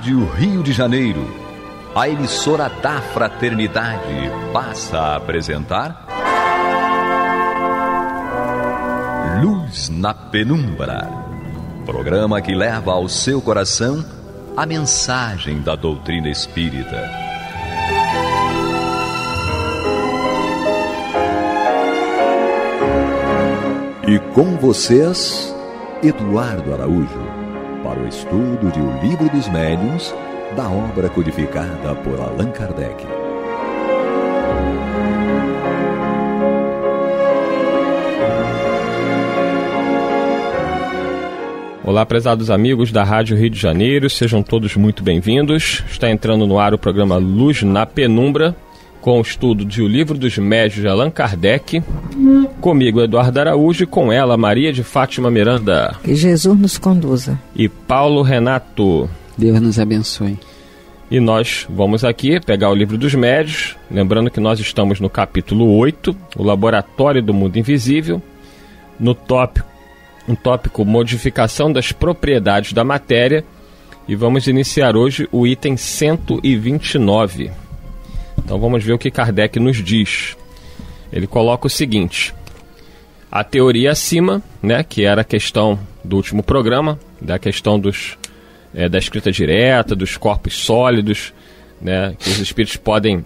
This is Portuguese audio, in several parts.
Rádio Rio de Janeiro, a emissora da Fraternidade, passa a apresentar Luz na Penumbra, programa que leva ao seu coração a mensagem da doutrina espírita. E com vocês, Eduardo Araújo, para o estudo de O Livro dos Médiuns, da obra codificada por Allan Kardec. Olá, prezados amigos da Rádio Rio de Janeiro, sejam todos muito bem-vindos. Está entrando no ar o programa Luz na Penumbra, com o estudo de O Livro dos Médiuns de Allan Kardec. Comigo, Eduardo Araújo, e com ela, Maria de Fátima Miranda. Que Jesus nos conduza. E Paulo Renato. Deus nos abençoe. E nós vamos aqui pegar o Livro dos Médiuns, lembrando que nós estamos no capítulo 8, o Laboratório do Mundo Invisível, no tópico Modificação das Propriedades da Matéria, e vamos iniciar hoje o item 129. Então vamos ver o que Kardec nos diz. Ele coloca o seguinte: a teoria acima, que era a questão do último programa, da questão da escrita direta, dos corpos sólidos, que os espíritos podem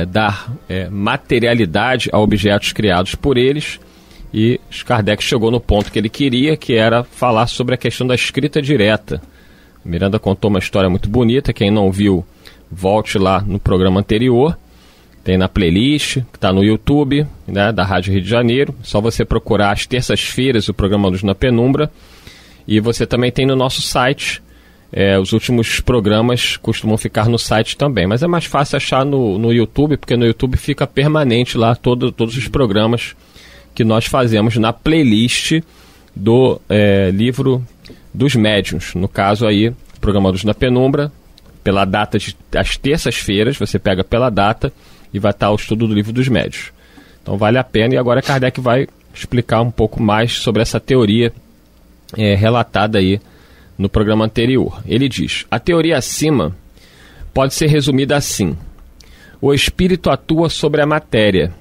dar materialidade a objetos criados por eles, e Kardec chegou no ponto que ele queria, que era falar sobre a questão da escrita direta. Miranda contou uma história muito bonita, quem não viu, volte lá no programa anterior, tem na playlist, que está no YouTube, da Rádio Rio de Janeiro. Só você procurar às terças-feiras o programa Luz na Penumbra. E você também tem no nosso site, os últimos programas costumam ficar no site também. Mas é mais fácil achar no YouTube, porque no YouTube fica permanente lá todos os programas que nós fazemos na playlist do Livro dos Médiuns. No caso aí, o programa Luz na Penumbra, pela data das terças-feiras, você pega pela data e vai estar o estudo do Livro dos Médiuns. Então vale a pena, e agora Kardec vai explicar um pouco mais sobre essa teoria relatada aí no programa anterior. Ele diz: a teoria acima pode ser resumida assim: o espírito atua sobre a matéria,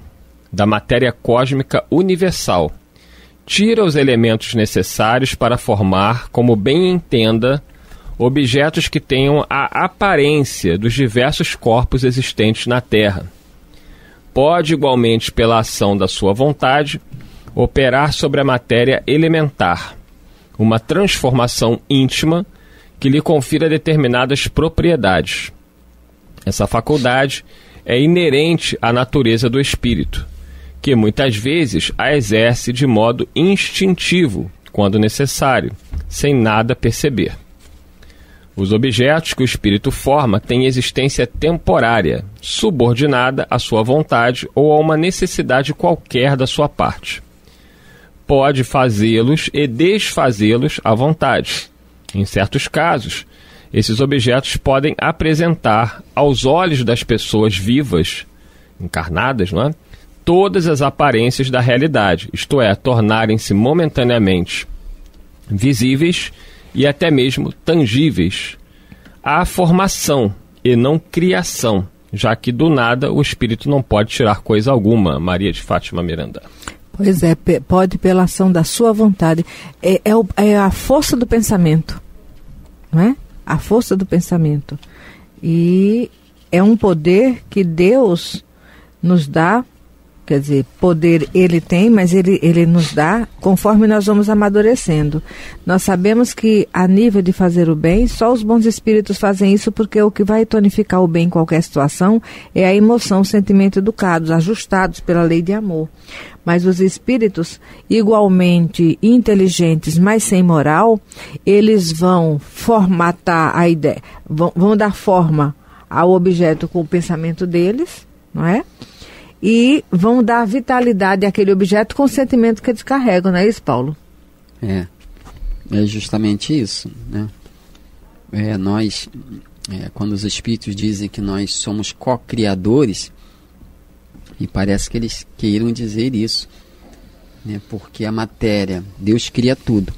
da matéria cósmica universal, tira os elementos necessários para formar, como bem entenda, objetos que tenham a aparência dos diversos corpos existentes na Terra. Pode, igualmente, pela ação da sua vontade, operar sobre a matéria elementar, uma transformação íntima que lhe confira determinadas propriedades. Essa faculdade é inerente à natureza do espírito, que muitas vezes a exerce de modo instintivo, quando necessário, sem nada perceber. Os objetos que o espírito forma têm existência temporária, subordinada à sua vontade ou a uma necessidade qualquer da sua parte. Pode fazê-los e desfazê-los à vontade. Em certos casos, esses objetos podem apresentar aos olhos das pessoas vivas, encarnadas, todas as aparências da realidade, isto é, tornarem-se momentaneamente visíveis e até mesmo tangíveis. Há formação e não criação, já que do nada o espírito não pode tirar coisa alguma. Maria de Fátima Miranda. Pois é, pode pela ação da sua vontade. É a força do pensamento, não é? A força do pensamento. E é um poder que Deus nos dá. Quer dizer, poder ele tem, mas ele nos dá conforme nós vamos amadurecendo. Nós sabemos que a nível de fazer o bem, só os bons espíritos fazem isso, porque o que vai tonificar o bem em qualquer situação é a emoção, o sentimento educados, ajustados pela lei de amor. Mas os espíritos igualmente inteligentes, mas sem moral, eles vão formatar a ideia, vão dar forma ao objeto com o pensamento deles, não é? E vão dar vitalidade àquele objeto com o sentimento que eles carregam, não é isso, Paulo? É justamente isso, quando os espíritos dizem que nós somos co-criadores, e parece que eles queiram dizer isso, porque a matéria, Deus cria tudo,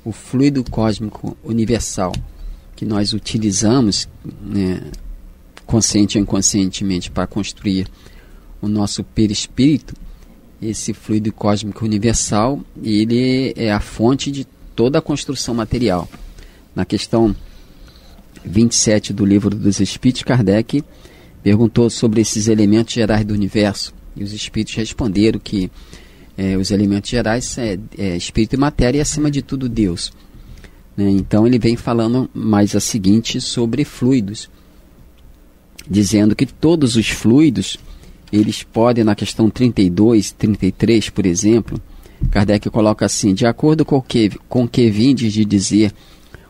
o fluido cósmico universal, que nós utilizamos, né, consciente ou inconscientemente, para construir o nosso perispírito, esse fluido cósmico universal, ele é a fonte de toda a construção material. Na questão 27 do Livro dos Espíritos, Kardec perguntou sobre esses elementos gerais do universo, e os espíritos responderam que os elementos gerais é espírito e matéria e, acima de tudo, Deus. Então ele vem falando mais a seguinte sobre fluidos, dizendo que todos os fluidos, eles podem, na questão 32, 33, por exemplo, Kardec coloca assim: de acordo com o que vindes de dizer,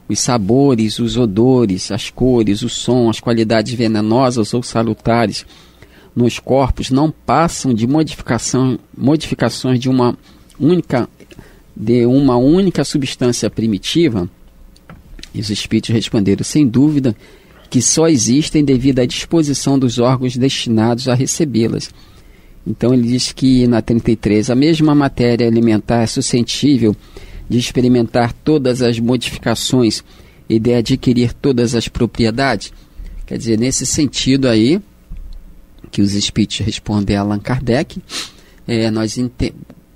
os sabores, os odores, as cores, o som, as qualidades venenosas ou salutares nos corpos não passam de modificações de uma única substância primitiva? E os espíritos responderam: sem dúvida que só existem devido à disposição dos órgãos destinados a recebê-las. Então ele diz que na 33, a mesma matéria alimentar é suscetível de experimentar todas as modificações e de adquirir todas as propriedades. Quer dizer, nesse sentido aí, que os espíritos respondem a Allan Kardec,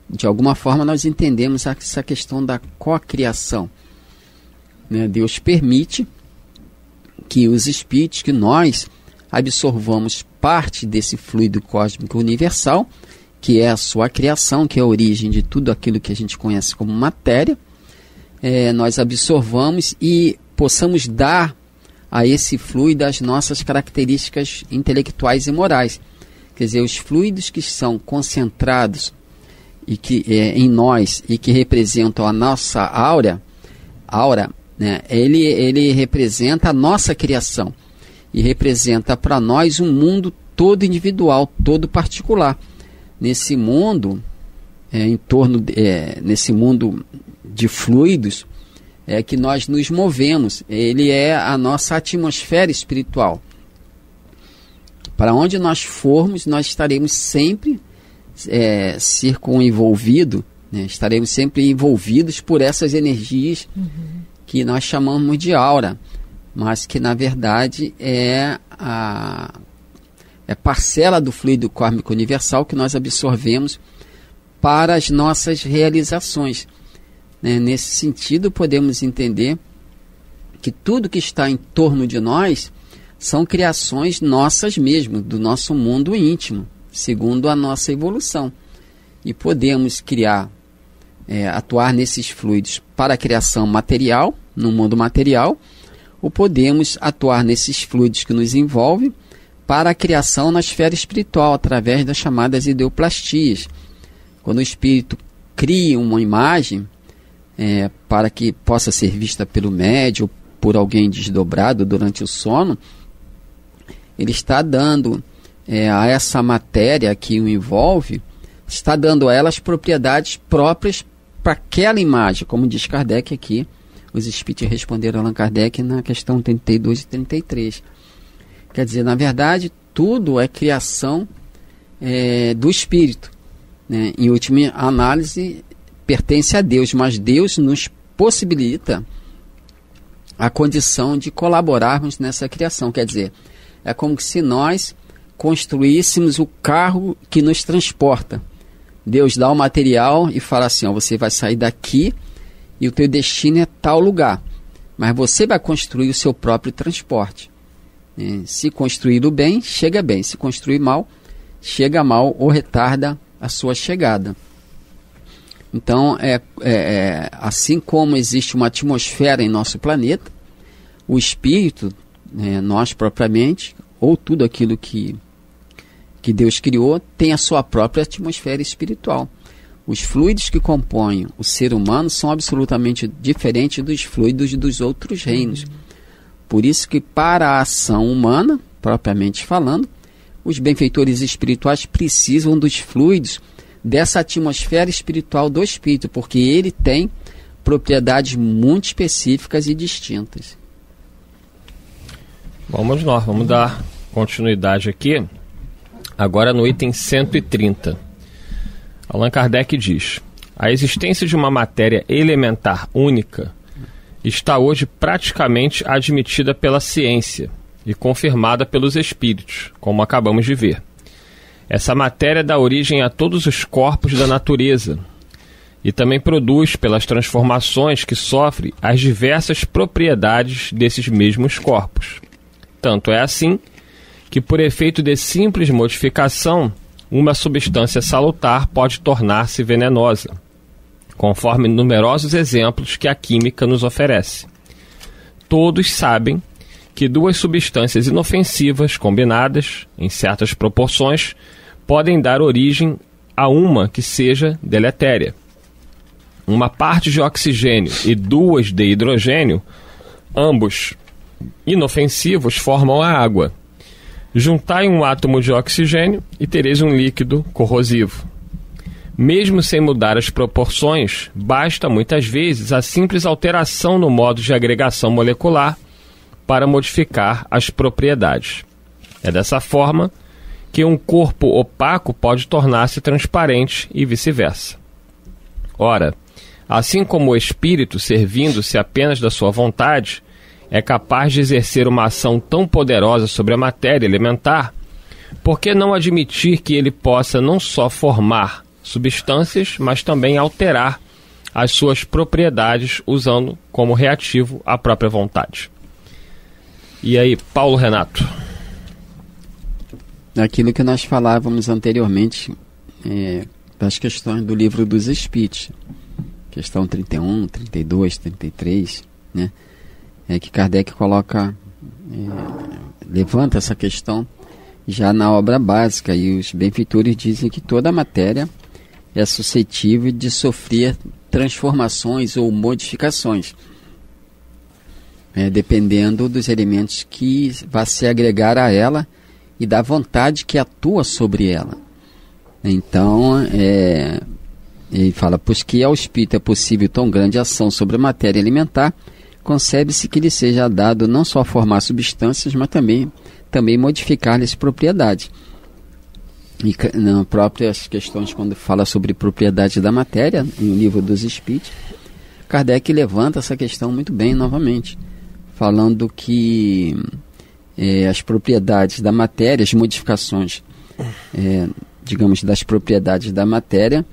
de alguma forma nós entendemos essa questão da cocriação. Deus permite que os espíritos, que nós absorvamos parte desse fluido cósmico universal, que é a sua criação, que é a origem de tudo aquilo que a gente conhece como matéria, nós absorvamos e possamos dar a esse fluido as nossas características intelectuais e morais. Quer dizer, os fluidos que são concentrados e que, em nós e que representam a nossa aura, né, ele representa a nossa criação e representa para nós um mundo todo individual, todo particular. Nesse mundo, nesse mundo de fluidos, que nós nos movemos. Ele é a nossa atmosfera espiritual. Para onde nós formos, nós estaremos sempre circunenvolvidos, né? Estaremos sempre envolvidos por essas energias que nós chamamos de aura, mas que na verdade é parcela do fluido cósmico universal que nós absorvemos para as nossas realizações. Nesse sentido, podemos entender que tudo que está em torno de nós são criações nossas mesmo, do nosso mundo íntimo, segundo a nossa evolução. E podemos atuar nesses fluidos para a criação material, no mundo material, ou podemos atuar nesses fluidos que nos envolvem para a criação na esfera espiritual, através das chamadas ideoplastias. Quando o espírito cria uma imagem, para que possa ser vista pelo médium ou por alguém desdobrado durante o sono, ele está dando a essa matéria que o envolve, está dando a ela as propriedades próprias para aquela imagem, como diz Kardec aqui. Os espíritos responderam a Allan Kardec na questão 32 e 33. Quer dizer, na verdade, tudo é criação do espírito, né? Em última análise, pertence a Deus, mas Deus nos possibilita a condição de colaborarmos nessa criação. Quer dizer, é como se nós construíssemos o carro que nos transporta. Deus dá o material e fala assim: você vai sair daqui e o teu destino é tal lugar, mas você vai construir o seu próprio transporte. Se construir o bem, chega bem. Se construir mal, chega mal ou retarda a sua chegada. Então, assim como existe uma atmosfera em nosso planeta, o espírito, nós propriamente, ou tudo aquilo que Deus criou, tem a sua própria atmosfera espiritual. Os fluidos que compõem o ser humano são absolutamente diferentes dos fluidos dos outros reinos. Por isso que, para a ação humana, propriamente falando, os benfeitores espirituais precisam dos fluidos dessa atmosfera espiritual do espírito, porque ele tem propriedades muito específicas e distintas. Vamos dar continuidade aqui, agora no item 130. Allan Kardec diz: a existência de uma matéria elementar única está hoje praticamente admitida pela ciência e confirmada pelos espíritos, como acabamos de ver. Essa matéria dá origem a todos os corpos da natureza e também produz, pelas transformações que sofre, as diversas propriedades desses mesmos corpos. Tanto é assim que, por efeito de simples modificação, uma substância salutar pode tornar-se venenosa, conforme numerosos exemplos que a química nos oferece. Todos sabem que duas substâncias inofensivas combinadas, em certas proporções, podem dar origem a uma que seja deletéria. Uma parte de oxigênio e duas de hidrogênio, ambos inofensivos, formam a água. Juntai um átomo de oxigênio e tereis um líquido corrosivo. Mesmo sem mudar as proporções, basta muitas vezes a simples alteração no modo de agregação molecular para modificar as propriedades. É dessa forma que um corpo opaco pode tornar-se transparente e vice-versa. Ora, assim como o espírito, servindo-se apenas da sua vontade, é capaz de exercer uma ação tão poderosa sobre a matéria elementar, por que não admitir que ele possa não só formar substâncias, mas também alterar as suas propriedades usando como reativo a própria vontade? E aí, Paulo Renato? Aquilo que nós falávamos anteriormente, das questões do Livro dos Espíritos, questão 31, 32, 33, né? Que Kardec coloca, levanta essa questão já na obra básica, e os benfeitores dizem que toda a matéria é suscetível de sofrer transformações ou modificações, dependendo dos elementos que vai se agregar a ela e da vontade que atua sobre ela. Então, ele fala: pois que ao espírito é possível tão grande ação sobre a matéria alimentar, concebe-se que lhe seja dado não só formar substâncias, mas também modificar-lhes propriedades. E nas próprias questões, quando fala sobre propriedade da matéria, no Livro dos Espíritos, Kardec levanta essa questão muito bem novamente, falando que as propriedades da matéria, as modificações, digamos, das propriedades da matéria,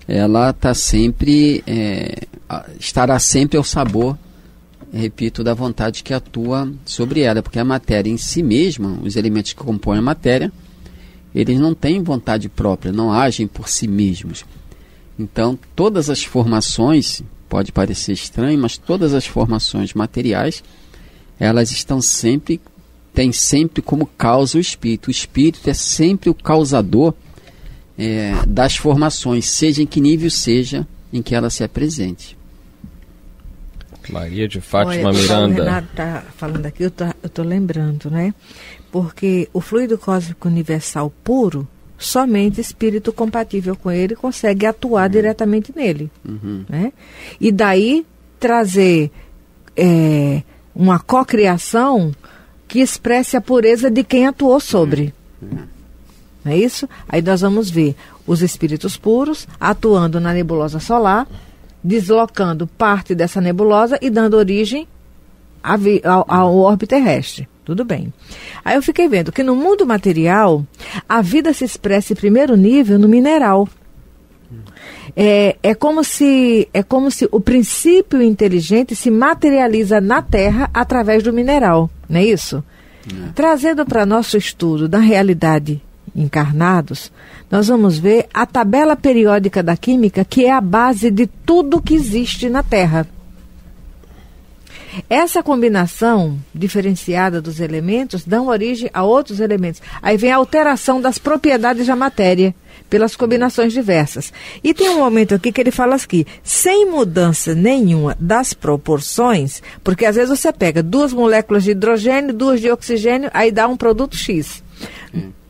ela estará sempre ao sabor, repito, da vontade que atua sobre ela, porque a matéria em si mesma, os elementos que compõem a matéria, eles não têm vontade própria, não agem por si mesmos. Então, todas as formações, pode parecer estranho, mas todas as formações materiais, elas têm sempre como causa o espírito. O espírito é sempre o causador das formações, seja em que nível seja em que ela se apresente. Maria de Fátima Miranda. O Renato está falando aqui, eu tô lembrando, né? Porque o fluido cósmico universal puro, somente espírito compatível com ele consegue atuar diretamente nele. Né? E daí trazer uma cocriação que expresse a pureza de quem atuou sobre. Não é isso? Aí nós vamos ver os espíritos puros atuando na nebulosa solar, deslocando parte dessa nebulosa e dando origem ao orbe terrestre. Tudo bem. Aí eu fiquei vendo que no mundo material, a vida se expressa em primeiro nível no mineral. É como se o princípio inteligente se materializa na Terra através do mineral. Não é isso? Trazendo para nosso estudo da realidade encarnados, nós vamos ver a tabela periódica da química, que é a base de tudo que existe na Terra. Essa combinação diferenciada dos elementos dá origem a outros elementos. Aí vem a alteração das propriedades da matéria pelas combinações diversas. E tem um momento aqui que ele fala assim, sem mudança nenhuma das proporções, porque às vezes você pega 2 moléculas de hidrogênio, 2 de oxigênio, aí dá um produto X.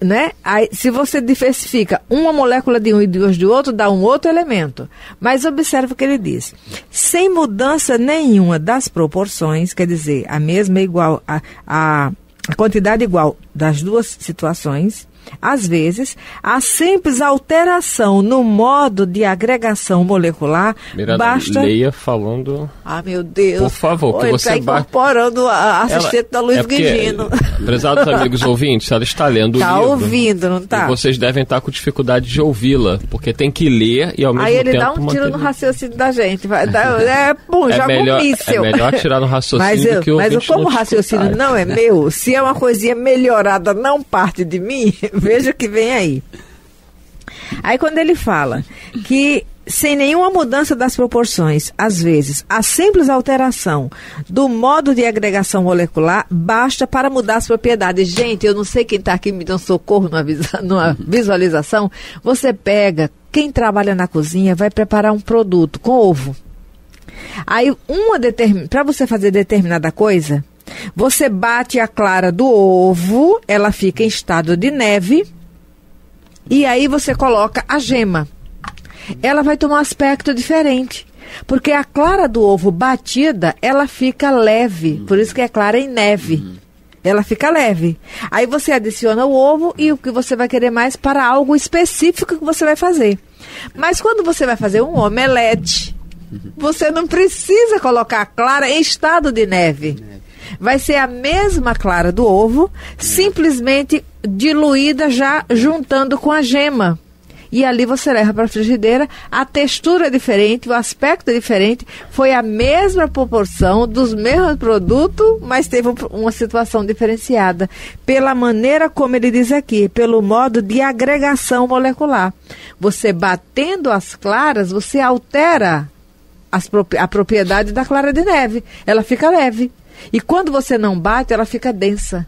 Né? Aí, se você diversifica uma molécula de um e 2 de outro, dá um outro elemento. Mas observa o que ele diz. Sem mudança nenhuma das proporções, quer dizer, a mesma igual, a quantidade igual das duas situações, Às vezes, a simples alteração no modo de agregação molecular Miranda, basta... leia falando... Ah, meu Deus. Por favor, que ele você está incorporando a assistente da Luiz Guigino. Prezados amigos ouvintes, ela está lendo o livro. Está ouvindo, não está? E vocês devem estar com dificuldade de ouvi-la, porque tem que ler e ao mesmo tempo... Aí ele tempo dá um tiro no raciocínio da gente. Joga um míssil. É melhor tirar no raciocínio do que o ouvinte. Mas como o raciocínio não é meu, se é uma coisinha melhorada, não parte de mim, veja o que vem aí. Aí quando ele fala que sem nenhuma mudança das proporções, às vezes, a simples alteração do modo de agregação molecular basta para mudar as propriedades. Gente, eu não sei quem está aqui me dando socorro numa visualização. Você pega, quem trabalha na cozinha vai preparar um produto com ovo. Aí, para você fazer determinada coisa, você bate a clara do ovo, ela fica em estado de neve, e aí você coloca a gema. Ela vai tomar um aspecto diferente, porque a clara do ovo batida, ela fica leve, por isso que é clara em neve. Ela fica leve. Aí você adiciona o ovo e o que você vai querer mais para algo específico que você vai fazer. Mas quando você vai fazer um omelete, você não precisa colocar a clara em estado de neve. Vai ser a mesma clara do ovo, simplesmente diluída já juntando com a gema. E ali você leva para a frigideira, a textura é diferente, o aspecto é diferente, foi a mesma proporção dos mesmos produtos, mas teve uma situação diferenciada. Pela maneira como ele diz aqui, pelo modo de agregação molecular. Você batendo as claras, você altera a propriedade da clara de neve. Ela fica leve. E quando você não bate, ela fica densa.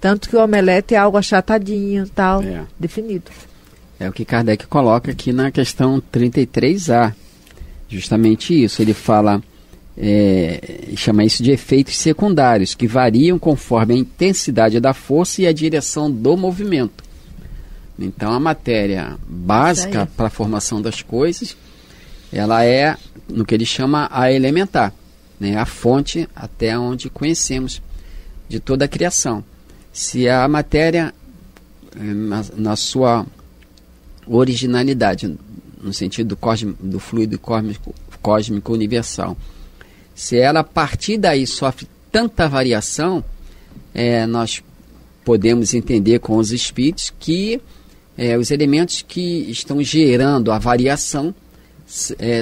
Tanto que o omelete é algo achatadinho, tal, definido. É o que Kardec coloca aqui na questão 33A. Justamente isso. Ele fala, chama isso de efeitos secundários, que variam conforme a intensidade da força e a direção do movimento. Então, a matéria básica para a formação das coisas, ela é no que ele chama a elementar, né? A fonte até onde conhecemos de toda a criação. Se a matéria, na sua originalidade, no sentido do fluido cósmico universal, se ela a partir daí sofre tanta variação, nós podemos entender com os espíritos que os elementos que estão gerando a variação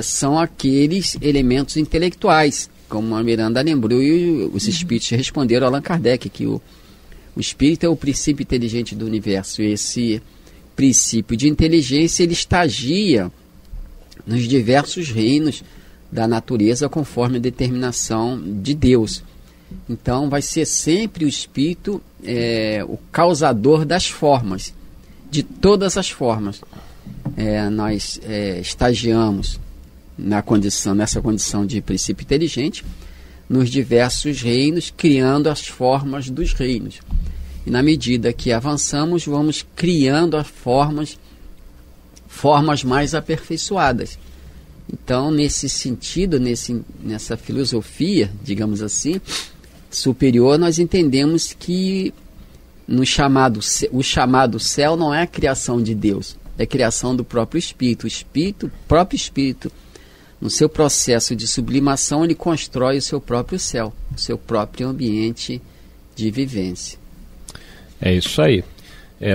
são aqueles elementos intelectuais, como a Miranda lembrou e os espíritos responderam a Allan Kardec, que o espírito é o princípio inteligente do universo. Esse princípio de inteligência, ele estagia nos diversos reinos da natureza conforme a determinação de Deus. Então vai ser sempre o espírito o causador das formas, de todas as formas. Nós estagiamos nessa condição de princípio inteligente nos diversos reinos, criando as formas dos reinos. E na medida que avançamos, vamos criando as formas mais aperfeiçoadas. Então, nesse sentido, nessa filosofia, digamos assim, superior, nós entendemos que o chamado céu não é a criação de Deus, é a criação do próprio Espírito. O próprio Espírito, no seu processo de sublimação, ele constrói o seu próprio céu, o seu próprio ambiente de vivência. É isso aí.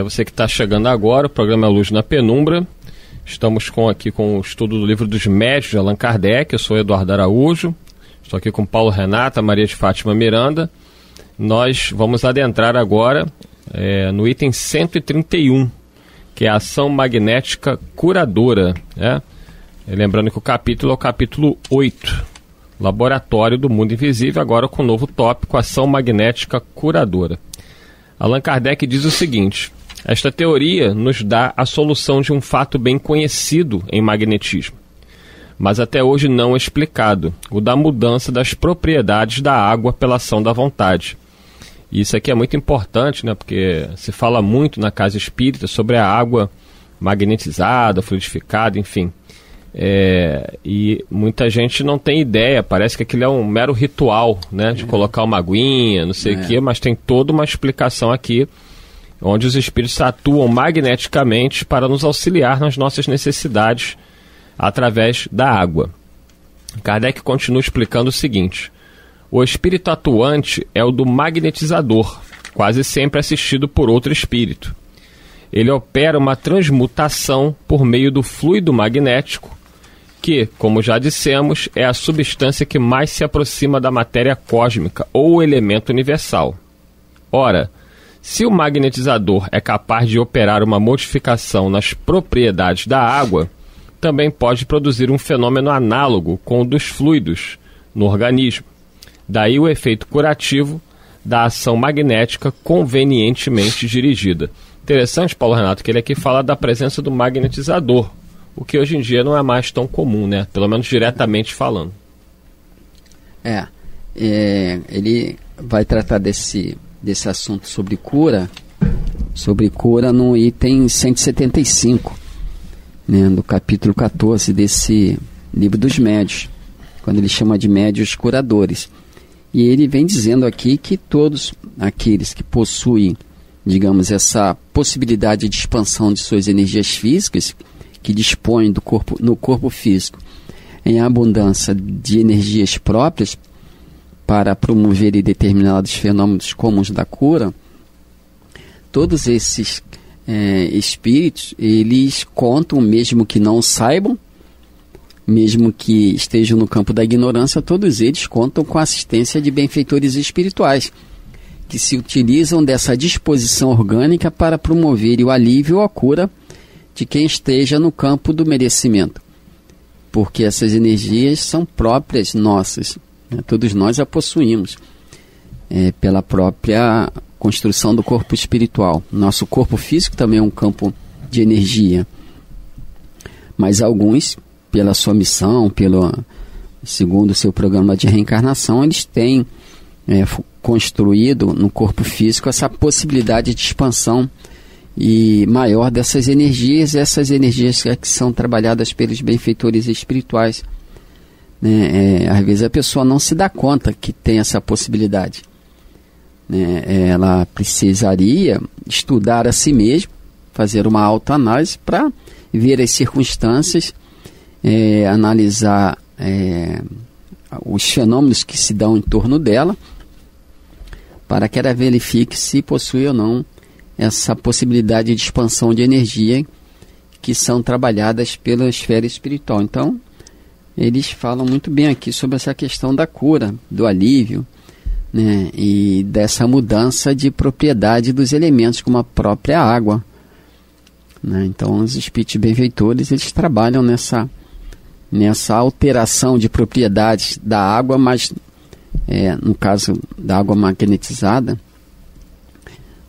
Você que está chegando agora, o programa é Luz na Penumbra. Estamos aqui com o estudo do livro dos Médiuns de Allan Kardec. Eu sou Eduardo Araújo. Estou aqui com Paulo Renata, Maria de Fátima Miranda. Nós vamos adentrar agora no item 131, que é a ação magnética curadora. Lembrando que o capítulo é o capítulo 8, Laboratório do Mundo Invisível, agora com o novo tópico, ação magnética curadora. Allan Kardec diz o seguinte: esta teoria nos dá a solução de um fato bem conhecido em magnetismo, mas até hoje não explicado, o da mudança das propriedades da água pela ação da vontade. E isso aqui é muito importante, né, porque se fala muito na casa espírita sobre a água magnetizada, fluidificada, enfim. E muita gente não tem ideia, parece que aquilo é um mero ritual, né, de colocar uma aguinha, não sei o quê, mas tem toda uma explicação aqui onde os espíritos atuam magneticamente para nos auxiliar nas nossas necessidades através da água. Kardec continua explicando o seguinte: o espírito atuante é o do magnetizador, quase sempre assistido por outro espírito. Ele opera uma transmutação por meio do fluido magnético, que, como já dissemos, é a substância que mais se aproxima da matéria cósmica ou elemento universal. Ora, se o magnetizador é capaz de operar uma modificação nas propriedades da água, também pode produzir um fenômeno análogo com o dos fluidos no organismo. Daí o efeito curativo da ação magnética convenientemente dirigida. Interessante, Paulo Renato, que ele aqui fala da presença do magnetizador, o que hoje em dia não é mais tão comum, né? Pelo menos diretamente falando. Ele vai tratar desse assunto sobre cura no item 175, né, do capítulo 14 desse livro dos médios, quando ele chama de médios curadores. E ele vem dizendo aqui que todos aqueles que possuem, digamos, essa possibilidade de expansão de suas energias físicas, que dispõem no corpo físico em abundância de energias próprias para promover determinados fenômenos comuns da cura, todos esses espíritos, eles contam, mesmo que não saibam, mesmo que estejam no campo da ignorância, todos eles contam com a assistência de benfeitores espirituais, que se utilizam dessa disposição orgânica para promover o alívio ou a cura de quem esteja no campo do merecimento, porque essas energias são próprias nossas, né? Todos nós a possuímos pela própria construção do corpo espiritual. Nosso corpo físico também é um campo de energia, mas alguns, pela sua missão, segundo o seu programa de reencarnação, eles têm construído no corpo físico essa possibilidade de expansão e maior dessas energias, essas energias que são trabalhadas pelos benfeitores espirituais, né? Às vezes a pessoa não se dá conta que tem essa possibilidade, né? Ela precisaria estudar a si mesma, fazer uma autoanálise para ver as circunstâncias, analisar os fenômenos que se dão em torno dela, para que ela verifique se possui ou não essa possibilidade de expansão de energia que são trabalhadas pela esfera espiritual. Então, eles falam muito bem aqui sobre essa questão da cura, do alívio, né, e dessa mudança de propriedade dos elementos, como a própria água, né? Então, os espíritos benfeitores, eles trabalham nessa alteração de propriedades da água, mas no caso da água magnetizada,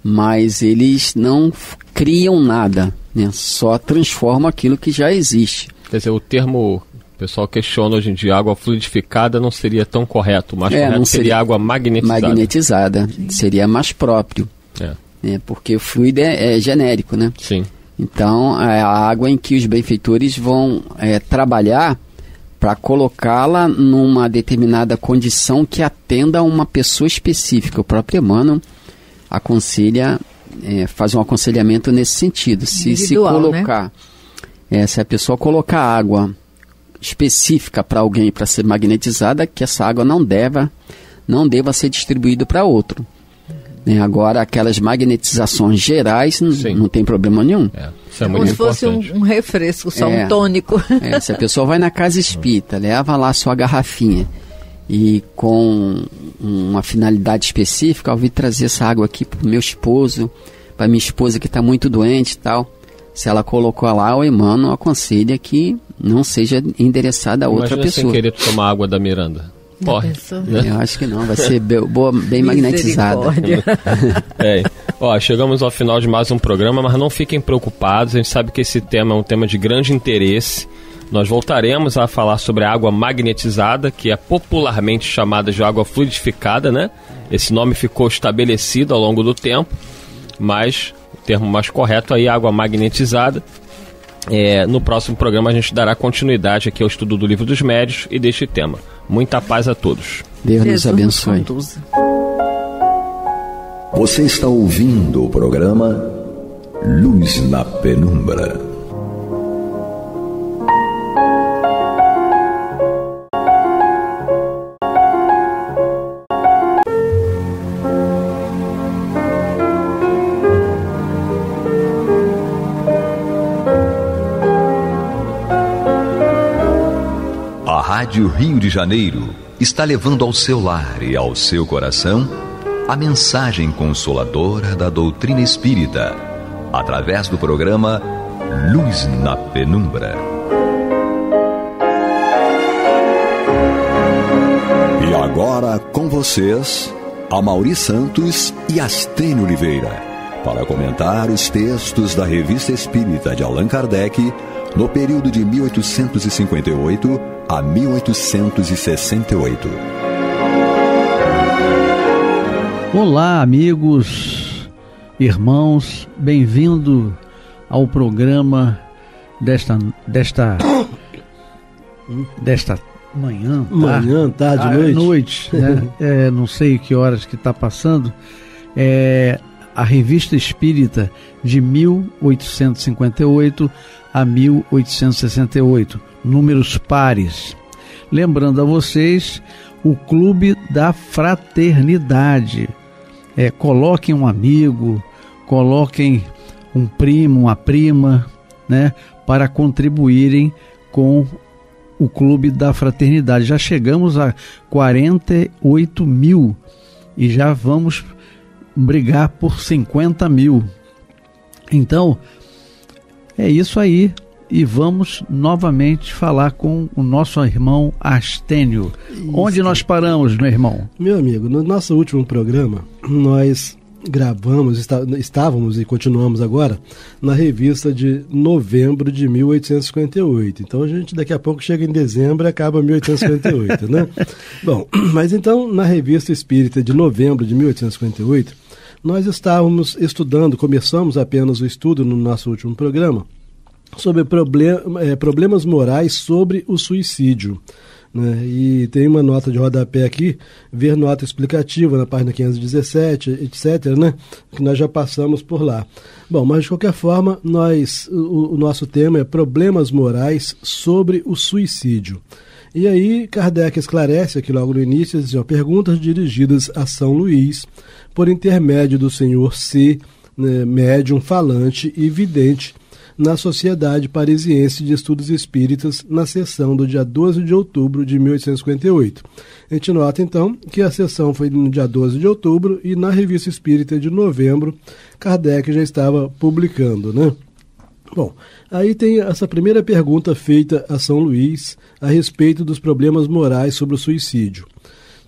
mas eles não criam nada, né? Só transformam aquilo que já existe. Quer dizer, o termo, o pessoal questiona hoje em dia, água fluidificada não seria tão correto, mas correto seria água magnetizada. Magnetizada, seria mais próprio, porque o fluido é genérico, né? Sim. Então, é a água em que os benfeitores vão trabalhar para colocá-la numa determinada condição que atenda a uma pessoa específica. O próprio Emmanuel aconselha, faz um aconselhamento nesse sentido. Se colocar, né? Se a pessoa colocar água específica para alguém para ser magnetizada, que essa água não deva ser distribuída para outro. Agora, aquelas magnetizações gerais não tem problema nenhum. Isso é como se fosse um refresco, só um tônico. Se a pessoa vai na casa espírita, leva lá a sua garrafinha e com uma finalidade específica, eu vim trazer essa água aqui para o meu esposo, para minha esposa que está muito doente e tal. Se ela colocou lá, o Emmanuel aconselha que não seja endereçada a outra pessoa. Sem querer tomar água da Miranda. Morre. Eu acho que não, vai ser bem magnetizada. Chegamos ao final de mais um programa, mas não fiquem preocupados, a gente sabe que esse tema é um tema de grande interesse. Nós voltaremos a falar sobre a água magnetizada, que é popularmente chamada de água fluidificada, né? Esse nome ficou estabelecido ao longo do tempo, mas o termo mais correto aí é água magnetizada. No próximo programa a gente dará continuidade aqui ao estudo do Livro dos Médios e deste tema. Muita paz a todos. Deus nos abençoe. Você está ouvindo o programa Luz na Penumbra. A Rádio Rio de Janeiro está levando ao seu lar e ao seu coração a mensagem consoladora da doutrina espírita, através do programa Luz na Penumbra. E agora com vocês, Amaury Santos e Astênio Oliveira, para comentar os textos da Revista Espírita de Allan Kardec no período de 1858 a 1868. Olá, amigos, irmãos, bem-vindo ao programa desta manhã, tarde, noite, né? Não sei que horas que está passando. A Revista Espírita de 1858 a 1868, números pares. Lembrando a vocês, o Clube da Fraternidade. Coloquem um amigo, coloquem um primo, uma prima, né, para contribuírem com o Clube da Fraternidade. Já chegamos a 48 mil e já vamos brigar por 50 mil. Então, é isso aí. E vamos novamente falar com o nosso irmão Astênio. Isso. Onde nós paramos, meu irmão? Meu amigo, no nosso último programa, nós gravamos, estávamos e continuamos agora na revista de novembro de 1858. Então a gente daqui a pouco chega em dezembro e acaba 1858, né? Bom, mas então na Revista Espírita de novembro de 1858, nós estávamos estudando, começamos apenas o estudo no nosso último programa, sobre problemas morais sobre o suicídio, né? E tem uma nota de rodapé aqui, ver nota explicativa na página 517, etc., né? Que nós já passamos por lá. Bom, mas de qualquer forma, o nosso tema é problemas morais sobre o suicídio. E aí Kardec esclarece aqui logo no início, diz, perguntas dirigidas a São Luís, por intermédio do senhor C., né, médium, falante e vidente, na Sociedade Parisiense de Estudos Espíritas, na sessão do dia 12 de outubro de 1858. A gente nota, então, que a sessão foi no dia 12 de outubro e na Revista Espírita de novembro, Kardec já estava publicando, né? Bom, aí tem essa primeira pergunta feita a São Luís a respeito dos problemas morais sobre o suicídio.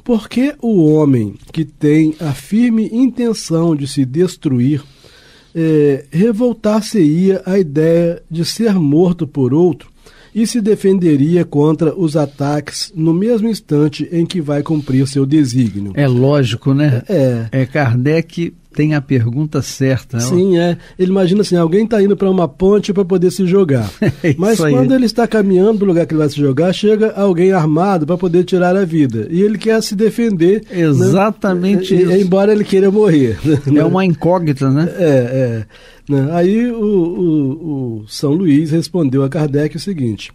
Por que o homem que tem a firme intenção de se destruir revoltar-se-ia à ideia de ser morto por outro e se defenderia contra os ataques no mesmo instante em que vai cumprir seu desígnio? É lógico, né? Kardec tem a pergunta certa. Sim, ele imagina assim, alguém está indo para uma ponte para poder se jogar. Mas quando ele está caminhando para o lugar que ele vai se jogar, chega alguém armado para poder tirar a vida. E ele quer se defender. Exatamente, né? Isso. Embora ele queira morrer. É uma incógnita, né? Aí o São Luís respondeu a Kardec o seguinte: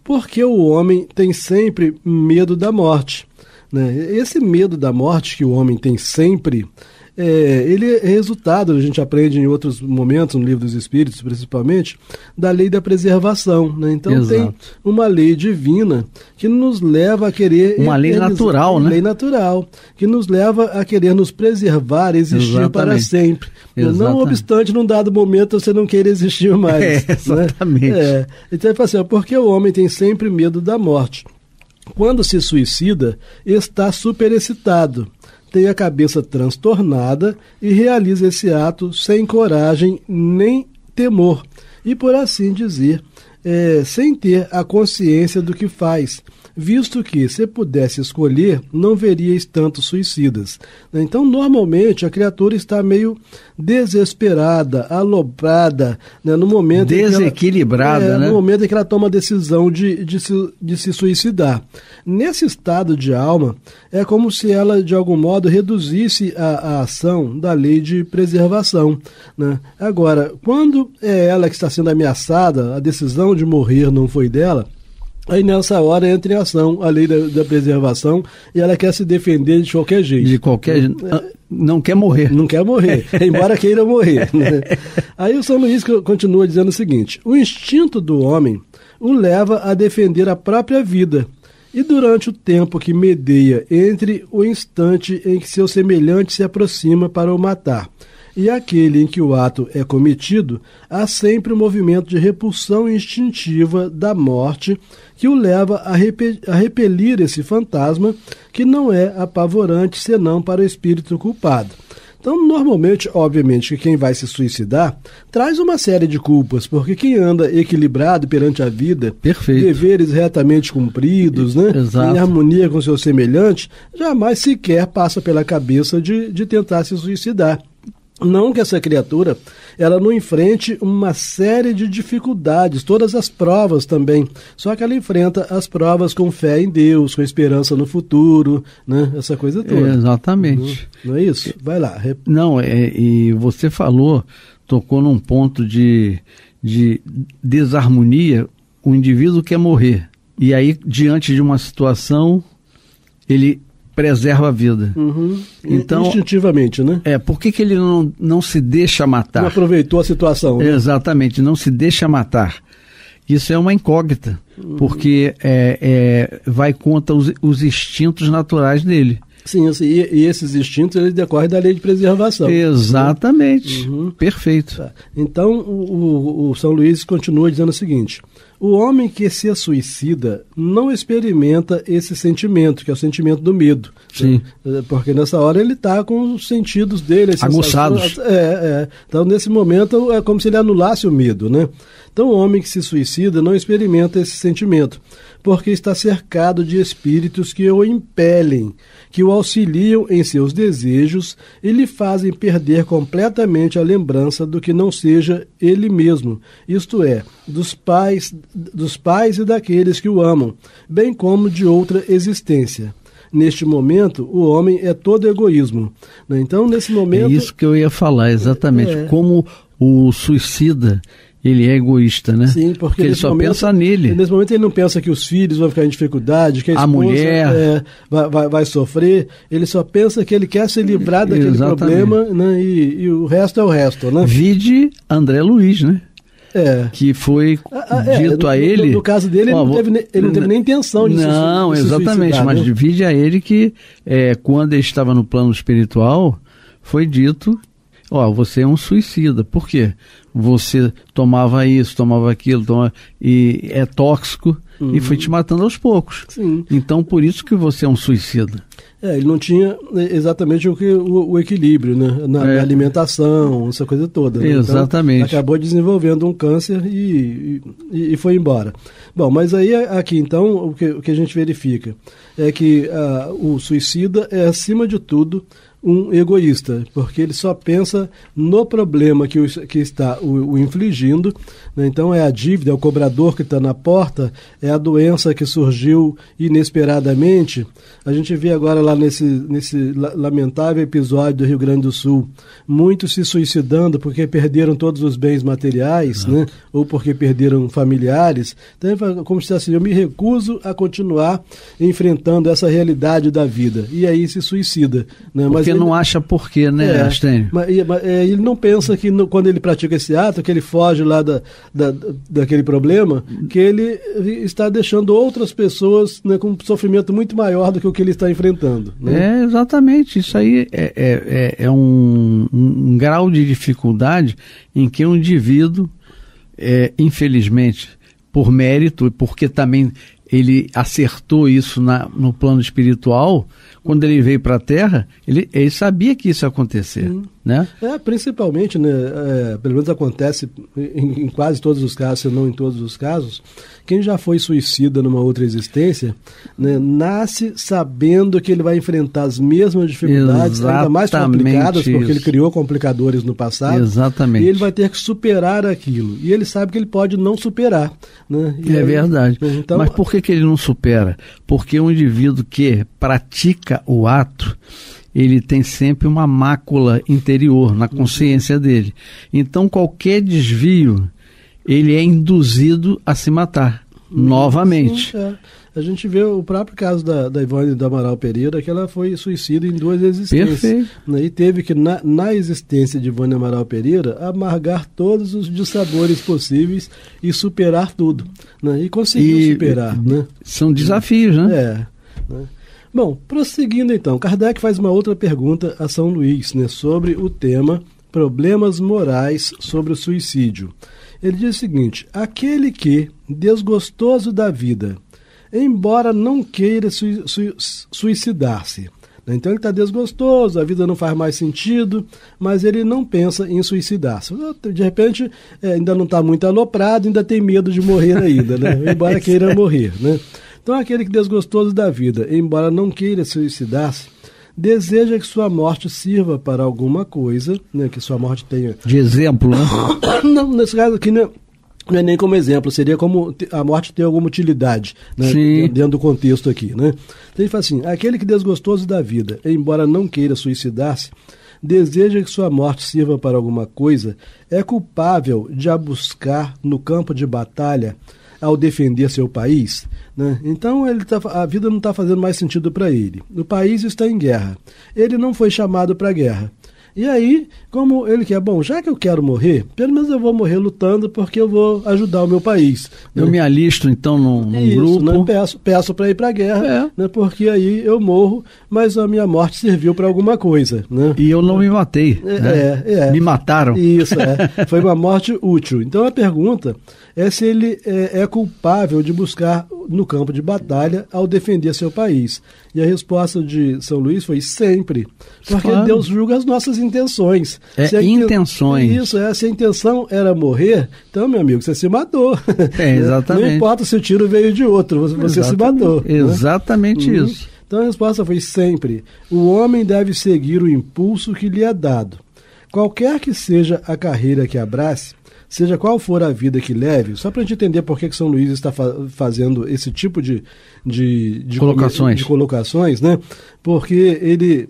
porque o homem tem sempre medo da morte, né? Esse medo da morte que o homem tem sempre, ele é resultado, a gente aprende em outros momentos, no Livro dos Espíritos principalmente, da lei da preservação, né? Então Exato. Tem uma lei divina que nos leva a querer... Uma lei natural, né? Lei natural, que nos leva a querer nos preservar, existir Exatamente. Para sempre. Exatamente. Não obstante, num dado momento, você não queira existir mais. Exatamente. Né? Então ele fala assim, porque o homem tem sempre medo da morte. Quando se suicida, está superexcitado, tem a cabeça transtornada e realiza esse ato sem coragem nem temor. E, por assim dizer, sem ter a consciência do que faz, visto que, se pudesse escolher, não veríeis tantos suicidas. Então, normalmente, a criatura está meio desesperada, aloprada, né, no momento desequilibrada, no momento em que ela toma a decisão de se suicidar. Nesse estado de alma, é como se ela, de algum modo, reduzisse a ação da lei de preservação, né? Agora, quando é ela que está sendo ameaçada, a decisão de morrer não foi dela, aí nessa hora entra em ação a lei da preservação e ela quer se defender de qualquer jeito. De qualquer não quer morrer. Não quer morrer, embora queira morrer. Né? Aí o São Luís continua dizendo o seguinte: o instinto do homem o leva a defender a própria vida. E durante o tempo que medeia entre o instante em que seu semelhante se aproxima para o matar e aquele em que o ato é cometido, há sempre um movimento de repulsão instintiva da morte que o leva a repelir esse fantasma, que não é apavorante senão para o espírito culpado. Então, normalmente, obviamente, que quem vai se suicidar traz uma série de culpas, porque quem anda equilibrado perante a vida, perfeito, deveres retamente cumpridos, né, em harmonia com seus semelhantes, jamais sequer passa pela cabeça de tentar se suicidar. Não que essa criatura ela não enfrente uma série de dificuldades, todas as provas também, só que ela enfrenta as provas com fé em Deus, com esperança no futuro, né? Essa coisa toda. Exatamente. Não é isso? Vai lá. Não, e você tocou num ponto de desarmonia. O indivíduo quer morrer, e aí, diante de uma situação, ele preserva a vida. Então, instintivamente, né? Por que ele não se deixa matar? Não aproveitou a situação. Né? Exatamente, não se deixa matar. Isso é uma incógnita, porque vai contra os instintos naturais dele. Sim, assim, e esses instintos eles decorrem da lei de preservação. Exatamente, perfeito. Tá. Então, o São Luís continua dizendo o seguinte: o homem que se suicida não experimenta esse sentimento, que é o sentimento do medo. Sim. Né? Porque nessa hora ele está com os sentidos dele aguçados. Então, nesse momento, é como se ele anulasse o medo, né? Então, o homem que se suicida não experimenta esse sentimento, porque está cercado de espíritos que o impelem, que o auxiliam em seus desejos e lhe fazem perder completamente a lembrança do que não seja ele mesmo, isto é, dos pais e daqueles que o amam, bem como de outra existência. Neste momento, o homem é todo egoísmo. Né? Então, nesse momento... É isso que eu ia falar, exatamente. Como o suicida, ele é egoísta, né? Sim, porque ele só pensa nele. Nesse momento ele não pensa que os filhos vão ficar em dificuldade, que a esposa mulher vai sofrer. Ele só pensa que ele quer se livrar daquele problema, né? E o resto é o resto, né? Vide André Luiz, né? Que foi dito a ele... No caso dele, ele não teve nem intenção de não, se exatamente, suicidar, mas né? vide a ele que quando ele estava no plano espiritual, foi dito... você é um suicida. Por quê? Você tomava isso, tomava aquilo, e é tóxico e foi te matando aos poucos. Sim. Então, por isso que você é um suicida. Ele não tinha exatamente o equilíbrio, né? Na alimentação, essa coisa toda. Né? Exatamente. Então, acabou desenvolvendo um câncer e foi embora. Bom, mas aí aqui então o que a gente verifica é que o suicida é, acima de tudo, um egoísta, porque ele só pensa no problema que está o infligindo, né? Então é a dívida, é o cobrador que está na porta, é a doença que surgiu inesperadamente. A gente vê agora lá nesse lamentável episódio do Rio Grande do Sul, muitos se suicidando porque perderam todos os bens materiais, né? Ou porque perderam familiares. Então, como se assim, eu me recuso a continuar enfrentando essa realidade da vida. E aí se suicida, né? Porque não acha porquê, né, Astênio? Mas ele não pensa que quando ele pratica esse ato, que ele foge lá daquele problema, que ele está deixando outras pessoas, né, com um sofrimento muito maior do que o que ele está enfrentando. Né? Exatamente. Isso aí é um grau de dificuldade em que o indivíduo, infelizmente, por mérito e porque também ele acertou isso no plano espiritual, quando ele veio para a Terra, ele sabia que isso ia acontecer. né? Principalmente, né, pelo menos acontece em quase todos os casos, se não em todos os casos, quem já foi suicida numa outra existência, né, nasce sabendo que ele vai enfrentar as mesmas dificuldades, ainda mais complicadas, porque ele criou complicadores no passado. Exatamente. E ele vai ter que superar aquilo. E ele sabe que ele pode não superar. Né? Verdade. Então, mas por que ele não supera? Porque um indivíduo que pratica o ato, ele tem sempre uma mácula interior na consciência dele. Então, qualquer desvio, ele é induzido a se matar novamente. Sim, A gente vê o próprio caso da Ivone do Amaral Pereira, que ela foi suicida em 2 existências. Perfeito. Né? E teve que, na existência de Ivone Amaral Pereira, amargar todos os dissabores possíveis e superar tudo. Né? E conseguiu superar. Né? São desafios, né? Né? Bom, prosseguindo então, Kardec faz uma outra pergunta a São Luís, né, sobre o tema Problemas Morais sobre o Suicídio. Ele diz o seguinte: aquele que, desgostoso da vida, embora não queira suicidar-se, né, então ele está desgostoso, a vida não faz mais sentido, mas ele não pensa em suicidar-se. De repente, ainda não está muito aloprado, ainda tem medo de morrer ainda, né, embora queira morrer, né? Então, aquele que desgostoso da vida, embora não queira suicidar-se, deseja que sua morte sirva para alguma coisa, né, que sua morte tenha... De exemplo, né? Não, nesse caso aqui não é nem como exemplo, seria como a morte ter alguma utilidade, né, dentro do contexto aqui, né? Então ele fala assim: aquele que desgostoso da vida, embora não queira suicidar-se, deseja que sua morte sirva para alguma coisa, é culpável de a buscar no campo de batalha ao defender seu país, né? Então a vida não está fazendo mais sentido para ele. O país está em guerra. Ele não foi chamado para a guerra. E aí, como ele quer, bom, já que eu quero morrer, pelo menos eu vou morrer lutando porque eu vou ajudar o meu país. Eu me alisto então num grupo. Né? Peço para ir para a guerra, né? Porque aí eu morro, mas a minha morte serviu para alguma coisa. Né? E eu não me matei. Me mataram. Isso, foi uma morte útil. Então a pergunta é se ele é culpável de buscar no campo de batalha ao defender seu país. E a resposta de São Luís foi sempre. Porque Deus julga as nossas intenções. Intenções. Isso, se a intenção era morrer, então, meu amigo, você se matou. Exatamente. Não importa se o tiro veio de outro, você se matou. Exatamente isso. Então a resposta foi sempre: o homem deve seguir o impulso que lhe é dado. Qualquer que seja a carreira que abrace, seja qual for a vida que leve, só para a gente entender por que São Luís está fazendo esse tipo de colocações, né? Porque ele,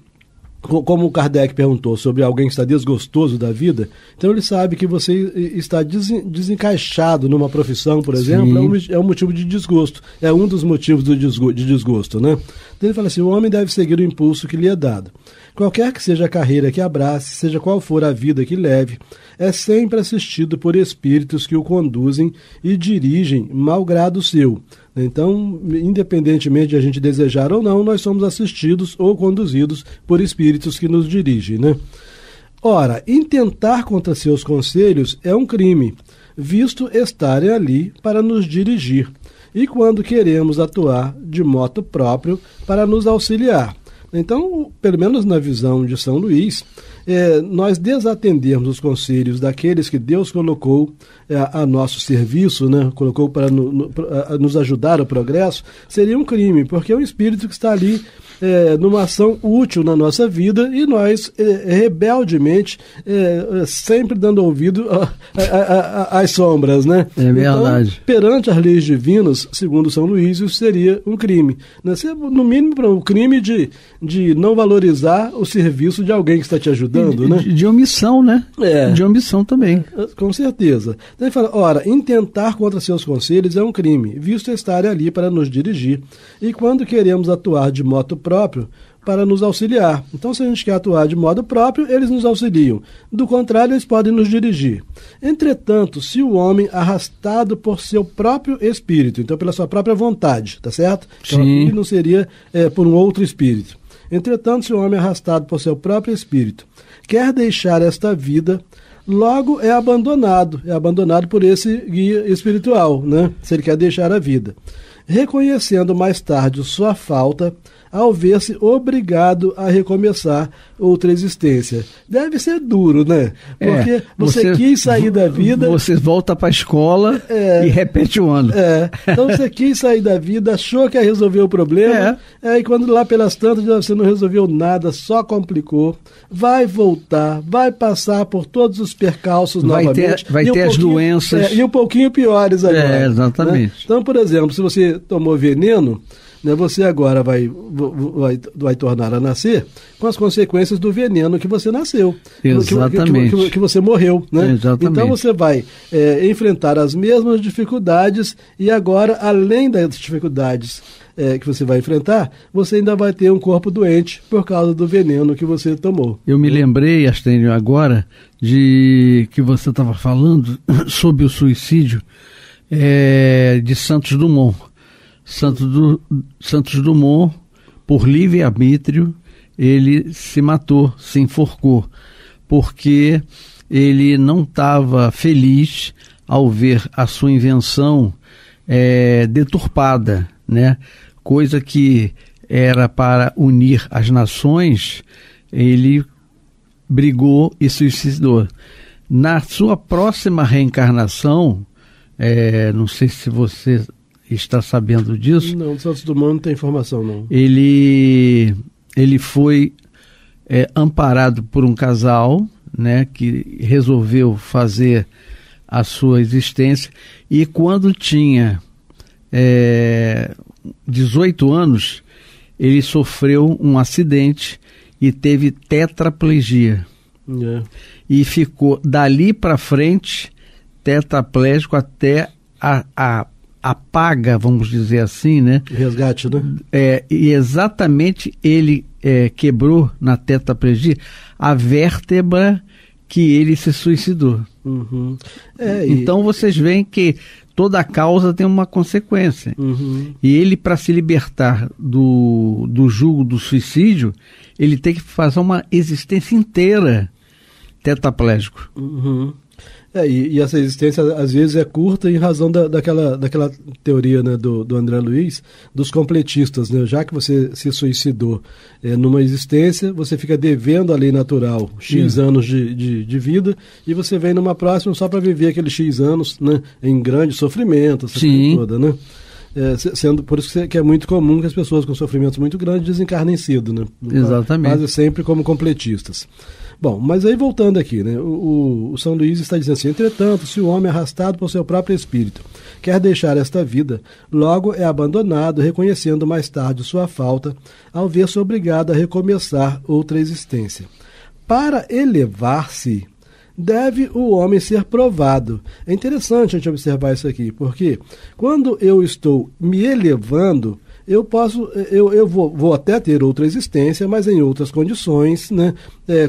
como o Kardec perguntou sobre alguém que está desgostoso da vida, então ele sabe que você está desencaixado numa profissão, por exemplo, é um motivo de desgosto, é um dos motivos de desgosto, né? Então ele fala assim: o homem deve seguir o impulso que lhe é dado. Qualquer que seja a carreira que abrace, seja qual for a vida que leve, é sempre assistido por espíritos que o conduzem e dirigem malgrado seu. Então, independentemente de a gente desejar ou não, nós somos assistidos ou conduzidos por espíritos que nos dirigem, né? Ora, intentar contra seus conselhos é um crime, visto estarem ali para nos dirigir, e quando queremos atuar de moto próprio para nos auxiliar. Então, pelo menos na visão de São Luís, nós desatendermos os conselhos daqueles que Deus colocou a nosso serviço, né? Colocou para nos ajudar ao progresso, seria um crime, porque é um espírito que está ali numa ação útil na nossa vida e nós, rebeldemente, sempre dando ouvido às sombras, né? É verdade. Então, perante as leis divinas, segundo São Luís, isso seria um crime. Né? No mínimo, um crime de não valorizar o serviço de alguém que está te ajudando, né? De omissão, né? De omissão também. Com certeza. Então ele fala: ora, intentar contra seus conselhos é um crime, visto estarem ali para nos dirigir, e quando queremos atuar de modo próprio, para nos auxiliar. Então, se a gente quer atuar de modo próprio, eles nos auxiliam. Do contrário, eles podem nos dirigir. Entretanto, se o homem arrastado por seu próprio espírito, então pela sua própria vontade, tá certo? Então, aqui não seria por um outro espírito. Entretanto, se o homem arrastado por seu próprio espírito quer deixar esta vida, logo é abandonado por esse guia espiritual, né? Se ele quer deixar a vida. reconhecendo mais tarde sua falta, ao ver-se obrigado a recomeçar outra existência. Deve ser duro, né? Porque você quis sair da vida... Você volta para a escola e repete o ano. Então você quis sair da vida, achou que ia resolver o problema, e quando lá pelas tantas você não resolveu nada, só complicou, vai voltar, vai passar por todos os percalços novamente. Vai ter as doenças. E um pouquinho piores agora. Exatamente. Né? Então, por exemplo, se você tomou veneno, né, você agora vai tornar a nascer com as consequências do veneno que você nasceu. Exatamente. Que você morreu. Né? Exatamente. Então você vai enfrentar as mesmas dificuldades e agora, além das dificuldades que você vai enfrentar, você ainda vai ter um corpo doente por causa do veneno que você tomou. Eu me lembrei, Astênio, agora de que você estava falando sobre o suicídio de Santos Dumont. Santos Dumont, por livre-arbítrio, ele se matou, se enforcou, porque ele não estava feliz ao ver a sua invenção deturpada, né? Coisa que era para unir as nações, ele brigou e suicidou. Na sua próxima reencarnação, não sei se você está sabendo disso. Não, o Santos Dumont não tem informação, não. Ele foi amparado por um casal, né, que resolveu fazer a sua existência, e quando tinha 18 anos, ele sofreu um acidente e teve tetraplegia. E ficou dali para frente tetraplégico até a paga, vamos dizer assim, né? Resgate, né? E exatamente ele quebrou na tetraplegia a vértebra que ele se suicidou. Uhum. Então vocês veem que toda causa tem uma consequência. Uhum. E ele, para se libertar do jugo do suicídio, ele tem que fazer uma existência inteira tetraplégico. Uhum. E essa existência às vezes é curta em razão daquela teoria, né, do André Luiz, dos completistas, né? Já que você se suicidou numa existência, você fica devendo a lei natural X anos de vida, e você vem numa próxima só para viver aqueles X anos, né, em grande sofrimento, essa coisa toda, né? Sendo por isso que é muito comum que as pessoas com sofrimentos muito grandes desencarnem cedo, né? Exatamente. Quase sempre como completistas. Bom, mas aí voltando aqui, né, o São Luís está dizendo assim: entretanto, se o homem arrastado por seu próprio espírito quer deixar esta vida, logo é abandonado, reconhecendo mais tarde sua falta, ao ver-se obrigado a recomeçar outra existência. Para elevar-se, deve o homem ser provado. É interessante a gente observar isso aqui, porque quando eu estou me elevando, eu vou até ter outra existência, mas em outras condições, né,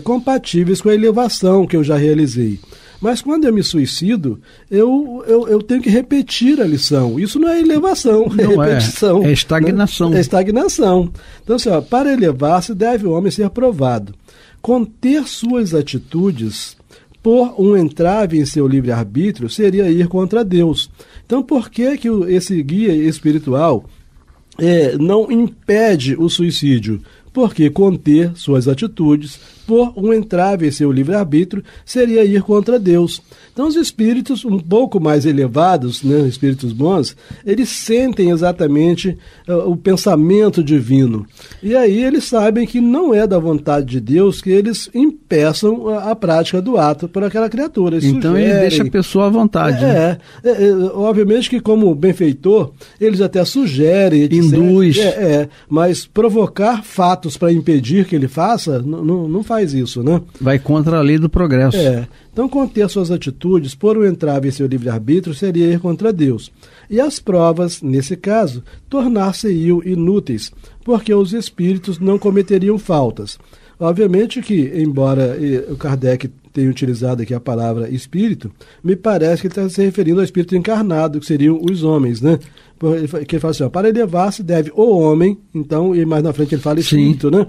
compatíveis com a elevação que eu já realizei. Mas quando eu me suicido, eu tenho que repetir a lição. Isso não é elevação, é repetição. É estagnação. Né? É estagnação. Então, assim, para elevar-se, deve o homem ser provado. Conter suas atitudes por um entrave em seu livre-arbítrio seria ir contra Deus. Então, por que esse guia espiritual não impede o suicídio? Porque conter suas atitudes por um entrave em seu livre-arbítrio seria ir contra Deus. Então os espíritos um pouco mais elevados, né, espíritos bons, eles sentem exatamente o pensamento divino. E aí eles sabem que não é da vontade de Deus que eles impeçam a prática do ato por aquela criatura. Então ele deixa a pessoa à vontade. Obviamente que como benfeitor, eles até sugerem, etc. Induz. Mas provocar fatos para impedir que ele faça, não faz isso, né? Vai contra a lei do progresso. Então, conter suas atitudes por um entrave em seu livre-arbítrio seria ir contra Deus. E as provas, nesse caso, tornar-se-iam inúteis, porque os espíritos não cometeriam faltas. Obviamente que, embora o Kardec tenha utilizado aqui a palavra espírito, me parece que ele está se referindo ao espírito encarnado, que seriam os homens, né? Que ele fala assim, para elevar-se deve o homem, então, e mais na frente ele fala espírito, né?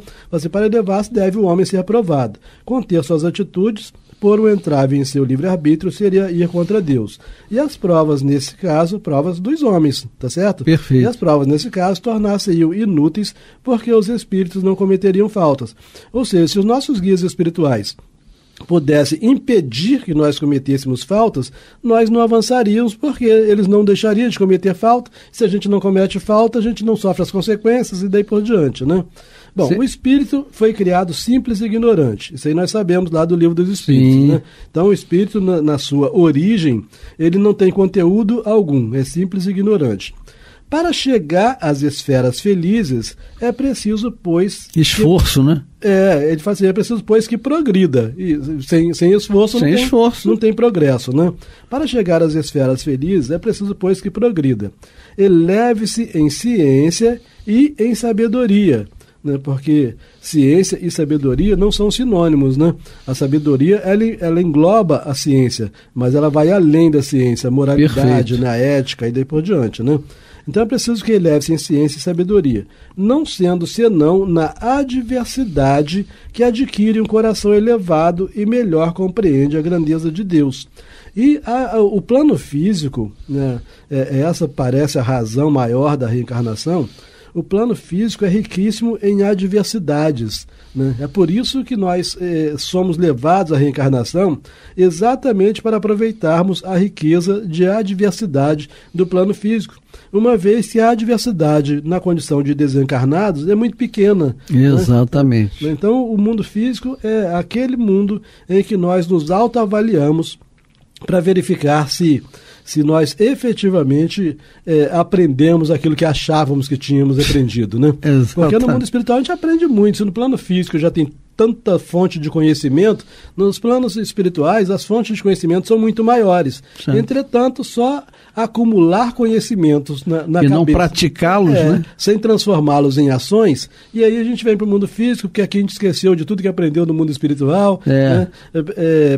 Para elevar-se deve o homem ser aprovado. Conter suas atitudes pôr o entrave em seu livre-arbítrio seria ir contra Deus. E as provas, nesse caso, provas dos homens, tá certo? Perfeito. E as provas, nesse caso, tornar-se-iam inúteis porque os espíritos não cometeriam faltas. Ou seja, se os nossos guias espirituais pudesse impedir que nós cometêssemos faltas, nós não avançaríamos, porque eles não deixariam de cometer falta. Se a gente não comete falta, a gente não sofre as consequências e daí por diante, né? Bom, o espírito foi criado simples e ignorante. Isso aí nós sabemos lá do Livro dos Espíritos, né? Então o espírito, na sua origem, ele não tem conteúdo algum, é simples e ignorante. Para chegar às esferas felizes, é preciso, pois... Esforço, né? Ele fala assim, é preciso, pois, que progrida. E sem esforço, não tem progresso, né? Para chegar às esferas felizes, é preciso, pois, que progrida. Eleve-se em ciência e em sabedoria, né? Porque ciência e sabedoria não são sinônimos, né? A sabedoria, ela engloba a ciência, mas ela vai além da ciência, a moralidade, né? A ética e daí por diante, né? Então é preciso que eleve-se em ciência e sabedoria, não sendo senão na adversidade que adquire um coração elevado e melhor compreende a grandeza de Deus. E o plano físico, né, essa parece a razão maior da reencarnação. O plano físico é riquíssimo em adversidades, né? É por isso que nós somos levados à reencarnação, exatamente para aproveitarmos a riqueza de adversidade do plano físico, uma vez que a adversidade na condição de desencarnados é muito pequena. Exatamente. Né? Então o mundo físico é aquele mundo em que nós nos autoavaliamos para verificar se nós efetivamente aprendemos aquilo que achávamos que tínhamos aprendido, né? Porque no mundo espiritual a gente aprende muito. Se no plano físico já tem tanta fonte de conhecimento, nos planos espirituais as fontes de conhecimento são muito maiores. Sim. Entretanto, só acumular conhecimentos na cabeça. E não praticá-los, né? Sem transformá-los em ações. E aí a gente vem para o mundo físico, porque aqui a gente esqueceu de tudo que aprendeu no mundo espiritual. Né?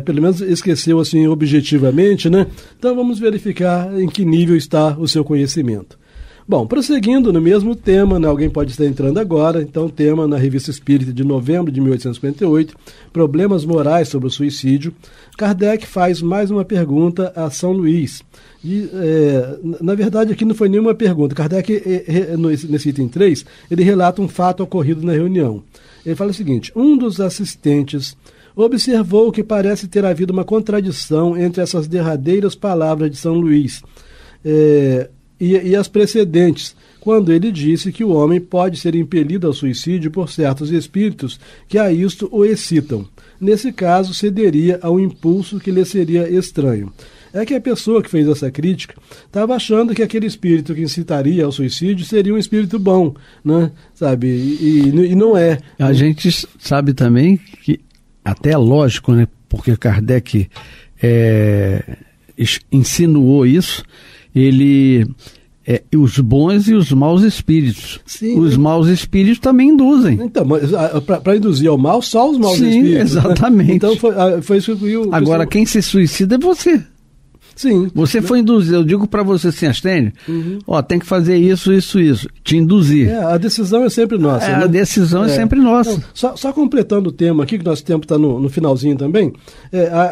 Pelo menos esqueceu assim objetivamente, né? Então vamos verificar em que nível está o seu conhecimento. Bom, prosseguindo no mesmo tema, né, alguém pode estar entrando agora, então tema na Revista Espírita de novembro de 1858, Problemas Morais sobre o Suicídio. Kardec faz mais uma pergunta a São Luís. Na verdade, aqui não foi nenhuma pergunta. Kardec, nesse item 3, ele relata um fato ocorrido na reunião. Ele fala o seguinte: um dos assistentes observou que parece ter havido uma contradição entre essas derradeiras palavras de São Luís e as precedentes, quando ele disse que o homem pode ser impelido ao suicídio por certos espíritos que a isto o excitam. Nesse caso, cederia ao impulso que lhe seria estranho. É que a pessoa que fez essa crítica estava achando que aquele espírito que incitaria ao suicídio seria um espírito bom, né? Sabe? E não é. A gente sabe também que, até é lógico, né? Porque Kardec insinuou isso, os bons e os maus espíritos. Sim. Os maus espíritos também induzem. Então, para induzir ao mal, só os maus espíritos. Exatamente. Né? Então foi isso que eu... Agora, quem se suicida é você. Sim. Você foi induzir, eu digo para você assim, Astênio, tem que fazer isso, te induzir. A decisão é sempre nossa. A decisão é sempre nossa. Então, só completando o tema aqui, que nosso tempo está no finalzinho também,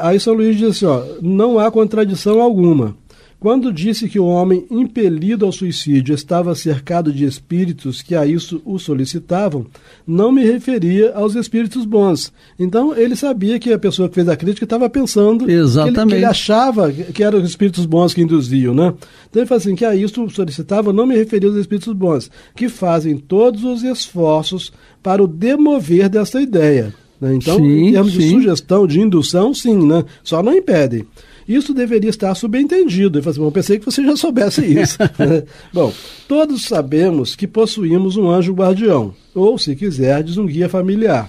aí São Luís diz assim, não há contradição alguma. Quando disse que o homem impelido ao suicídio estava cercado de espíritos que a isso o solicitavam, não me referia aos espíritos bons. Então ele sabia que a pessoa que fez a crítica estava pensando que ele achava que eram os espíritos bons que induziam, né? Então ele fala assim, que a isso o solicitava, não me referia aos espíritos bons, que fazem todos os esforços para o demover dessa ideia. Né? Então, em termos de sugestão, de indução, sim, né? Só não impedem. Isso deveria estar subentendido. Eu falei assim, pensei que você já soubesse isso. Bom, todos sabemos que possuímos um anjo guardião, ou, se quiserdes, um guia familiar.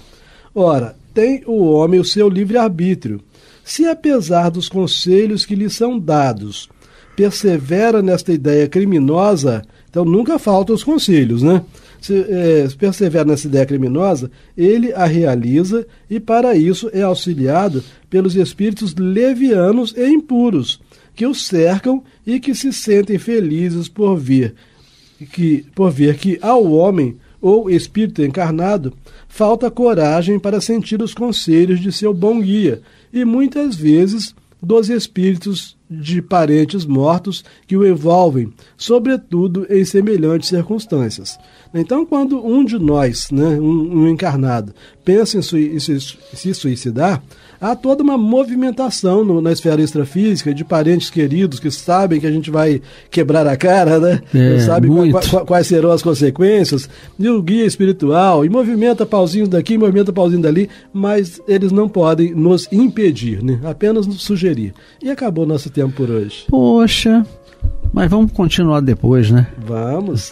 Ora, tem o homem o seu livre-arbítrio. Se, apesar dos conselhos que lhe são dados, persevera nesta ideia criminosa, então nunca faltam os conselhos, né? Se persevera nessa ideia criminosa, ele a realiza e para isso é auxiliado pelos espíritos levianos e impuros, que o cercam e que se sentem felizes por ver que ao homem ou espírito encarnado, falta coragem para sentir os conselhos de seu bom guia e muitas vezes dos espíritos de parentes mortos que o envolvem, sobretudo em semelhantes circunstâncias. Então, quando um de nós, né, um encarnado, pensa em se suicidar, há toda uma movimentação na esfera extrafísica de parentes queridos que sabem que a gente vai quebrar a cara, né? Sabe quais serão as consequências, e o guia espiritual, e movimenta pauzinhos daqui, movimenta pauzinho dali, mas eles não podem nos impedir, né? Apenas nos sugerir. E acabou nosso tempo por hoje. Poxa, mas vamos continuar depois, né? Vamos.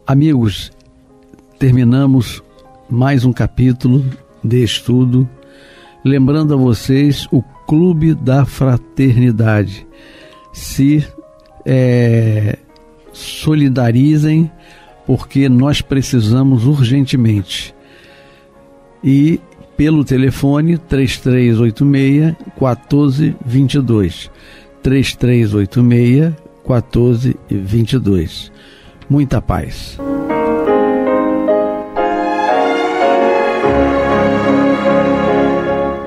Amigos, terminamos mais um capítulo de estudo. Lembrando a vocês, o Clube da Fraternidade. Se solidarizem, porque nós precisamos urgentemente. E pelo telefone 3386-1422. 3386-1422. Muita paz.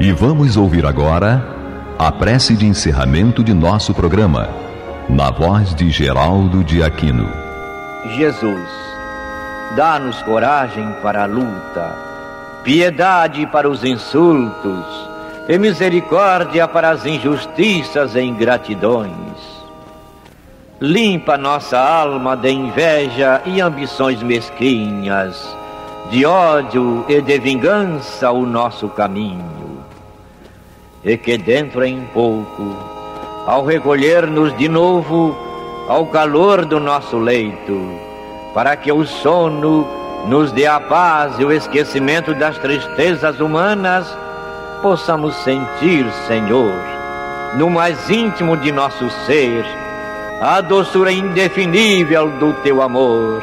E vamos ouvir agora a prece de encerramento de nosso programa, na voz de Geraldo de Aquino. Jesus, dá-nos coragem para a luta, piedade para os insultos e misericórdia para as injustiças e ingratidões. Limpa nossa alma de inveja e ambições mesquinhas, de ódio e de vingança o nosso caminho. E que dentro em pouco, ao recolher-nos de novo ao calor do nosso leito, para que o sono nos dê a paz e o esquecimento das tristezas humanas, possamos sentir, Senhor, no mais íntimo de nosso ser, a doçura indefinível do Teu amor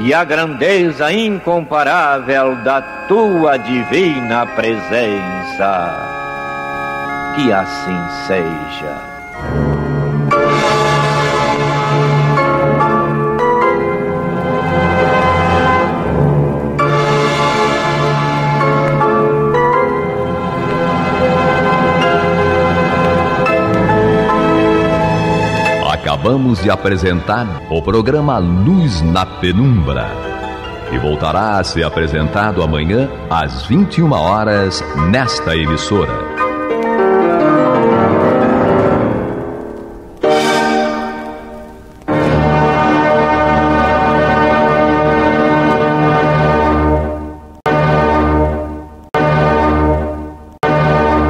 e a grandeza incomparável da Tua divina presença. Que assim seja. Acabamos de apresentar o programa Luz na Penumbra, que voltará a ser apresentado amanhã às 21 horas nesta emissora.